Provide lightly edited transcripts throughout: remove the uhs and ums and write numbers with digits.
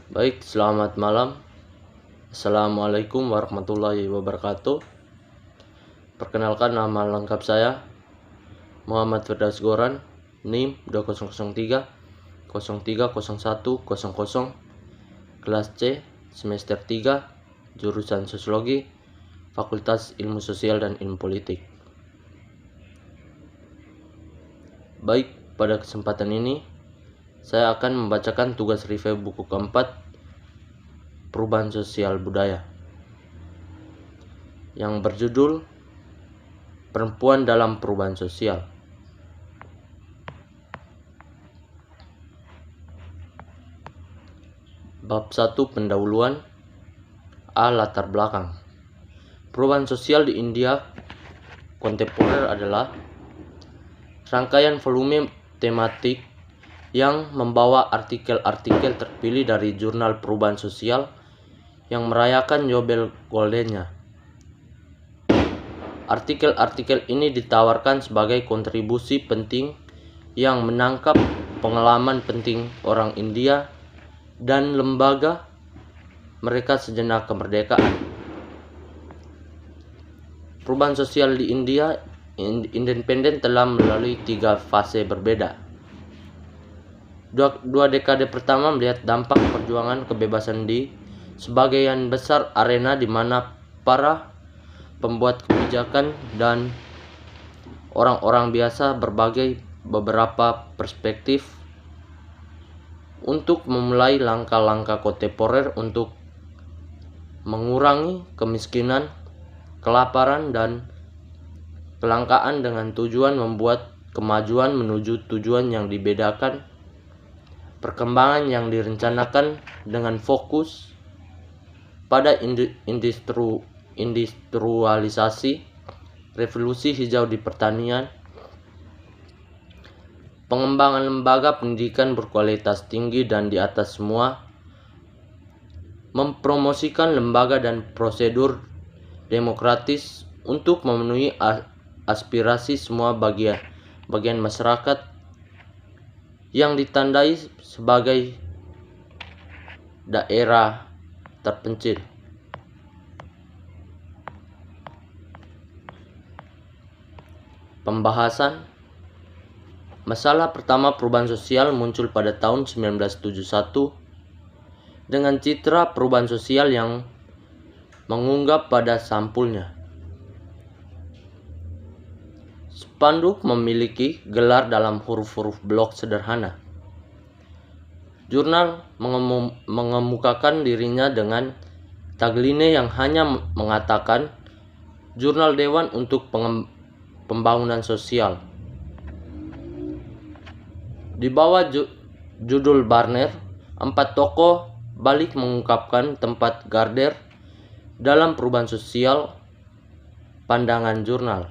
Baik, selamat malam. Assalamualaikum warahmatullahi wabarakatuh. Perkenalkan, nama lengkap saya Muhammad Firdaus Goran, NIM 2003 030100, kelas C, semester 3, jurusan Sosiologi, Fakultas Ilmu Sosial dan Ilmu Politik. Baik, pada kesempatan ini saya akan membacakan tugas review buku keempat, Perubahan Sosial Budaya, yang berjudul Perempuan dalam Perubahan Sosial. Bab 1, Pendahuluan. A. Latar belakang. Perubahan sosial di India kontemporer adalah rangkaian volume tematik yang membawa artikel-artikel terpilih dari jurnal perubahan sosial yang merayakan Yobel Goldennya. Artikel-artikel ini ditawarkan sebagai kontribusi penting yang menangkap pengalaman penting orang India dan lembaga mereka sejenak kemerdekaan. Perubahan sosial di India independen telah melalui 3 fase berbeda. Dua dekade pertama melihat dampak perjuangan kebebasan di sebagian besar arena di mana para pembuat kebijakan dan orang-orang biasa berbagai beberapa perspektif untuk memulai langkah-langkah kontemporer untuk mengurangi kemiskinan, kelaparan, dan kelangkaan dengan tujuan membuat kemajuan menuju tujuan yang dibedakan. Perkembangan yang direncanakan dengan fokus pada industrialisasi, revolusi hijau di pertanian, pengembangan lembaga pendidikan berkualitas tinggi, dan di atas semua, mempromosikan lembaga dan prosedur demokratis untuk memenuhi aspirasi semua bagian masyarakat yang ditandai sebagai daerah terpencil. Pembahasan. Masalah pertama perubahan sosial muncul pada tahun 1971 dengan citra perubahan sosial yang mengunggap pada sampulnya. Spanduk memiliki gelar dalam huruf-huruf blok sederhana. Jurnal mengemukakan dirinya dengan tagline yang hanya mengatakan Jurnal Dewan untuk Pembangunan Sosial. Di bawah judul Barner, 4 tokoh balik mengungkapkan tempat Gardner dalam perubahan sosial pandangan jurnal.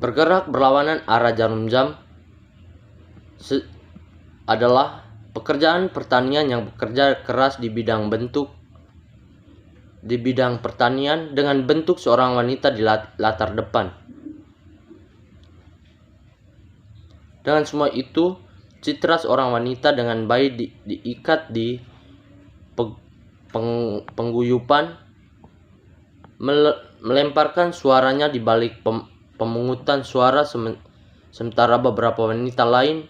Bergerak berlawanan arah jarum jam adalah pekerjaan pertanian yang bekerja keras di bidang pertanian dengan bentuk seorang wanita di latar depan. Dengan semua itu, citra seorang wanita dengan bayi diikat di pengguyupan, melemparkan suaranya di balik pemungutan suara, sementara beberapa wanita lain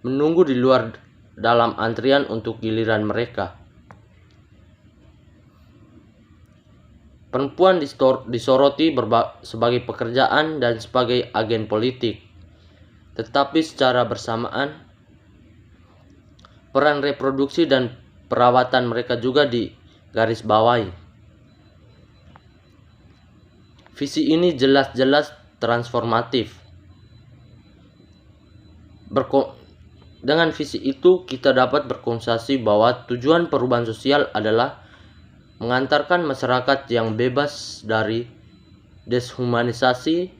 menunggu di luar dalam antrian untuk giliran mereka. Perempuan disoroti sebagai pekerjaan dan sebagai agen politik, tetapi secara bersamaan peran reproduksi dan perawatan mereka juga digarisbawahi. Visi ini jelas-jelas transformatif. Dengan visi itu kita dapat berkonsumsi bahwa tujuan perubahan sosial adalah mengantarkan masyarakat yang bebas dari deshumanisasi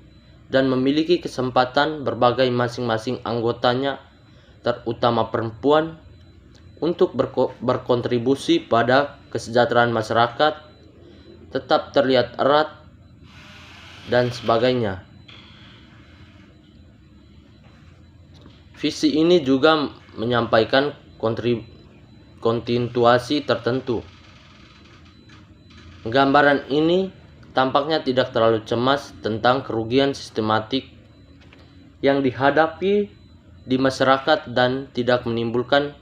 dan memiliki kesempatan berbagai masing-masing anggotanya, terutama perempuan, untuk berkontribusi pada kesejahteraan masyarakat, tetap terlihat erat, dan sebagainya. Visi ini juga menyampaikan kontinuasi tertentu. Gambaran ini tampaknya tidak terlalu cemas tentang kerugian sistematik yang dihadapi di masyarakat dan tidak menimbulkan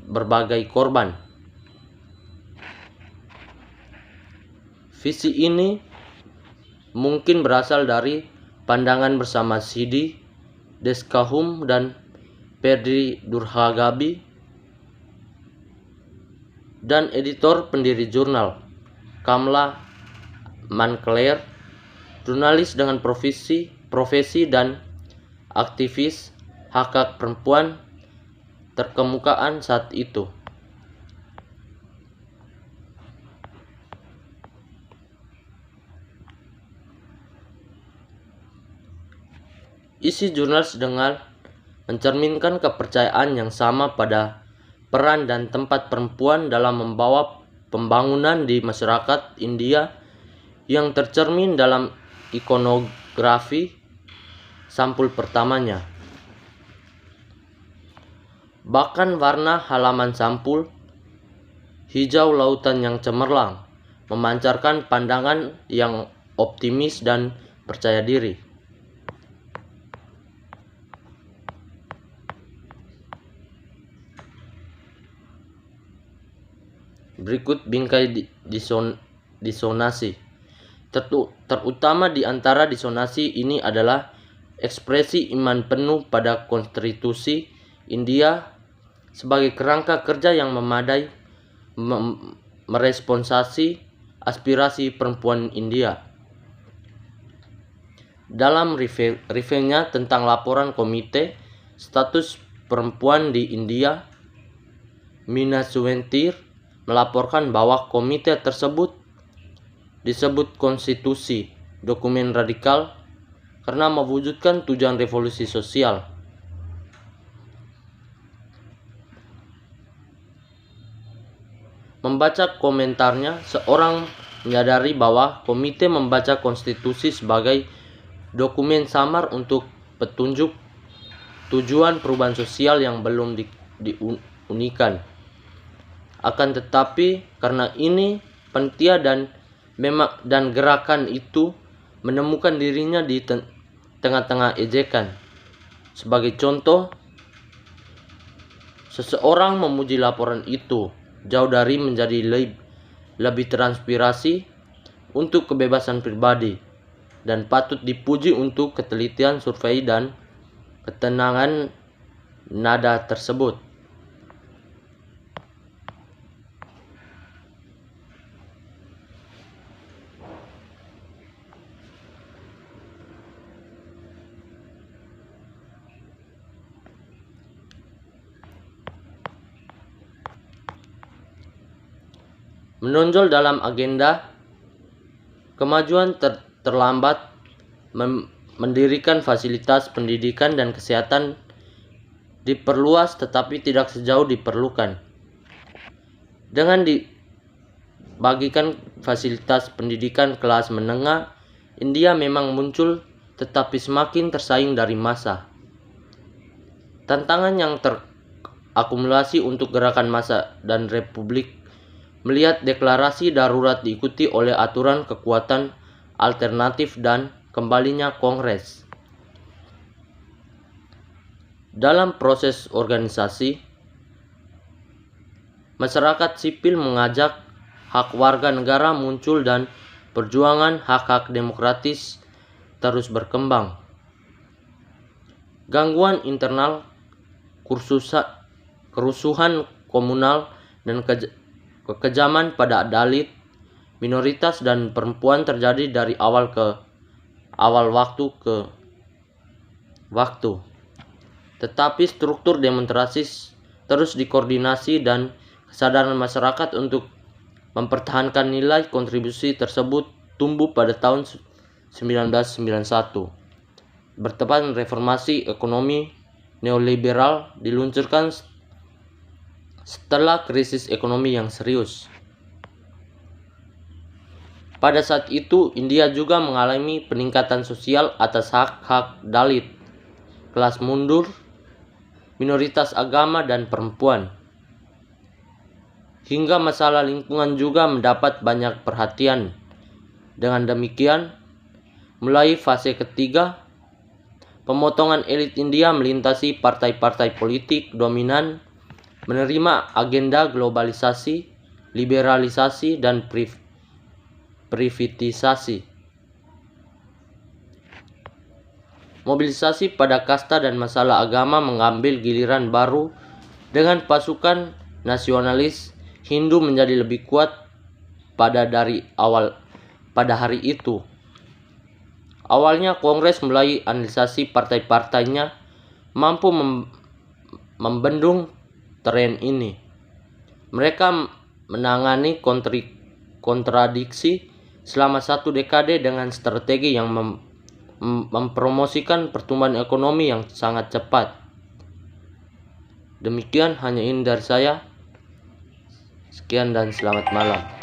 berbagai korban. Visi ini mungkin berasal dari pandangan bersama Sidi Deskahum dan Perdi Durhagabi dan editor pendiri jurnal Kamla Moncler, jurnalis dengan profesi dan aktivis hak perempuan terkemukaan saat itu. Isi jurnal dengan mencerminkan kepercayaan yang sama pada peran dan tempat perempuan dalam membawa pembangunan di masyarakat India yang tercermin dalam ikonografi sampul pertamanya. Bahkan warna halaman sampul, hijau lautan yang cemerlang, memancarkan pandangan yang optimis dan percaya diri. Berikut bingkai disonasi. Terutama di antara disonasi ini adalah ekspresi iman penuh pada konstitusi India sebagai kerangka kerja yang memadai meresponsasi aspirasi perempuan India. Dalam reviewnya tentang laporan Komite Status Perempuan di India, Mina Suwentir melaporkan bahwa komite tersebut disebut konstitusi dokumen radikal karena mewujudkan tujuan revolusi sosial. Membaca komentarnya, seorang menyadari bahwa komite membaca konstitusi sebagai dokumen samar untuk petunjuk tujuan perubahan sosial yang belum diunikan. Akan tetapi karena ini panitia dan gerakan itu menemukan dirinya di tengah-tengah ejekan. Sebagai contoh, seseorang memuji laporan itu jauh dari menjadi lebih transpirasi untuk kebebasan pribadi dan patut dipuji untuk ketelitian survei dan ketenangan nada tersebut. Menonjol dalam agenda kemajuan terlambat mendirikan fasilitas pendidikan dan kesehatan diperluas tetapi tidak sejauh diperlukan. Dengan dibagikan fasilitas pendidikan kelas menengah, India memang muncul tetapi semakin tersaing dari massa. Tantangan yang terakumulasi untuk gerakan massa dan republik melihat deklarasi darurat diikuti oleh aturan kekuatan alternatif dan kembalinya Kongres. Dalam proses organisasi, masyarakat sipil mengajak hak warga negara muncul dan perjuangan hak-hak demokratis terus berkembang. Gangguan internal, kerusuhan komunal, dan kekejaman pada Dalit, minoritas dan perempuan terjadi dari awal waktu ke waktu. Tetapi struktur demonstrasi terus dikoordinasi dan kesadaran masyarakat untuk mempertahankan nilai kontribusi tersebut tumbuh pada tahun 1991. Bertepatan reformasi ekonomi neoliberal diluncurkan setelah krisis ekonomi yang serius. Pada saat itu, India juga mengalami peningkatan sosial atas hak-hak Dalit, kelas mundur, minoritas agama, dan perempuan. Hingga masalah lingkungan juga mendapat banyak perhatian. Dengan demikian, mulai fase ketiga, pemotongan elit India melintasi partai-partai politik dominan, menerima agenda globalisasi, liberalisasi, dan privatisasi. Mobilisasi pada kasta dan masalah agama mengambil giliran baru dengan pasukan nasionalis Hindu menjadi lebih kuat pada hari itu. Awalnya Kongres mulai analisasi partai-partainya mampu membendung tren ini. Mereka menangani kontradiksi selama 1 dekade dengan strategi yang mempromosikan pertumbuhan ekonomi yang sangat cepat. Demikian hanya ini dari saya. Sekian dan selamat malam.